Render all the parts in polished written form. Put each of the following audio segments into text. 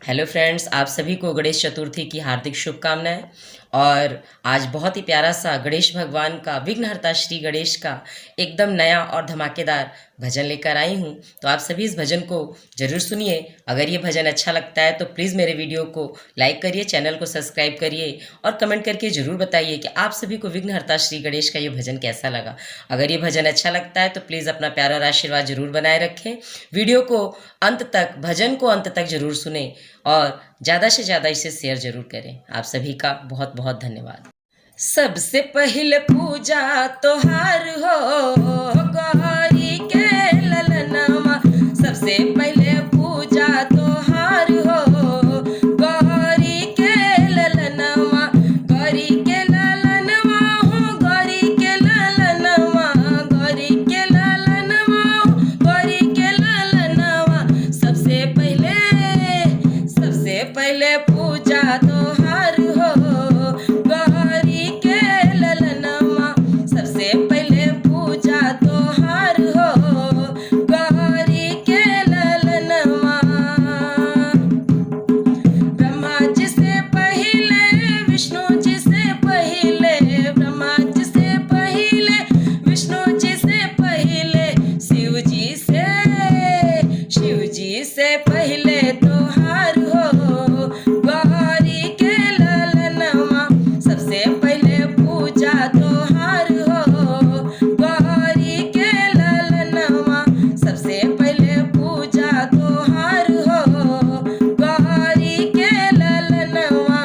Hello friends, आप सभी को गणेश चतुर्थी की हार्दिक शुभकामनाएं। और आज बहुत ही प्यारा सा गणेश भगवान का, विघ्नहर्ता श्री गणेश का एकदम नया और धमाकेदार भजन लेकर आई हूं। तो आप सभी इस भजन को जरूर सुनिए। अगर ये भजन अच्छा लगता है तो प्लीज़ मेरे वीडियो को लाइक करिए, चैनल को सब्सक्राइब करिए और कमेंट करके ज़रूर बताइए कि आप सभी को विघ्नहर्ता श्री गणेश का ये भजन कैसा लगा। अगर ये भजन अच्छा लगता है तो प्लीज़ अपना प्यार और आशीर्वाद जरूर बनाए रखें। वीडियो को अंत तक, भजन को अंत तक जरूर सुने और ज़्यादा से ज़्यादा इसे शेयर जरूर करें। आप सभी का बहुत बहुत धन्यवाद। सबसे पहले पूजा तोहार हो गौरी के ललनमा, सबसे पहले पूजा तोहार हो गौरी के ललनमा, गौरी के ललनमा हो, गौरी के ललनमा, गौरी के ललनमा हो, गौरी के ललनमा। सबसे पहले पूजा तोहार हो गौरी के ललनमा, सबसे पहले पूजा तोहार हो गौरी के ललनमा। ब्रह्मा जी से पहले, विष्णु जी से पहले, ब्रह्मा जी से पहले, विष्णु जी से पहले, शिव जी से पहले तोहार हो गौरी के ललनमा, सबसे पहले पूजा तोहार हो गौरी के ललनमा, सबसे पहले पूजा तोहार हो गौरी के ललनमा।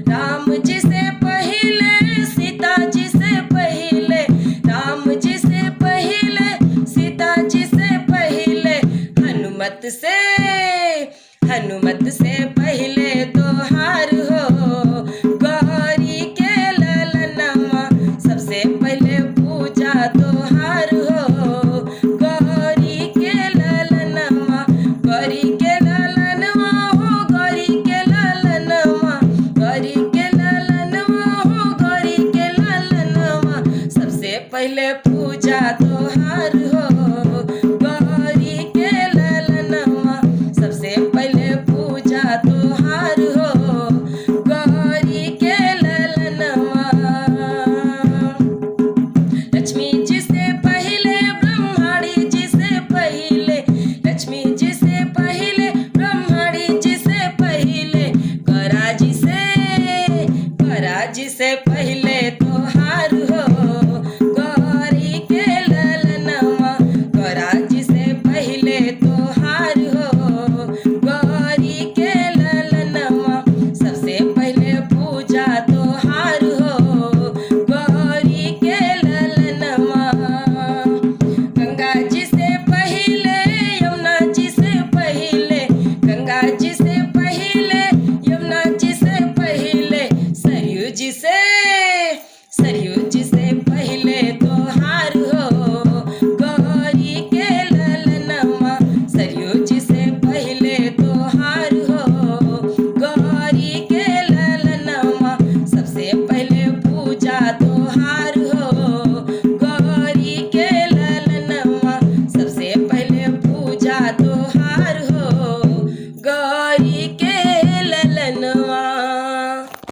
राम जी से पहले, सीता जी से पहले, राम जी से पहले, सीता जी से पहले, हनुमत से पहले तोहार हो गौरी के ललनमा, सबसे पहले पूजा तोहार हो गौरी के ललनमा, गौरी के ललनमा हो, गौरी के ललनमा, गौरी के ललनमा हो, गौरी के ललनमा। सबसे पहले पूजा तोहार हो गौरी के ललनमा, सबसे पहले पूजा तोहार हो गौरी के ललनमा। लक्ष्मी जी से पहले, ब्रह्माणी जी से पहले, लक्ष्मी जी से पहले, ब्रह्माणी जी से पहले, करा जी से पहले तोहार हो गौरी के ललनमा, करा जी से पहले तोहार हो गौरी के ललनमा, सबसे पहले पूजा तोहार हो गौरी के ललनमा। गंगा जी से पहले, यमुना जी से पहले, गंगा जी से पहले, यमुना जी से पहले, सरयू जी से पहले तोहार हो गौरी के ललनमा, सरयू जी से पहले तोहार हो गौरी के ललनमा, सबसे पहले पूजा तोहार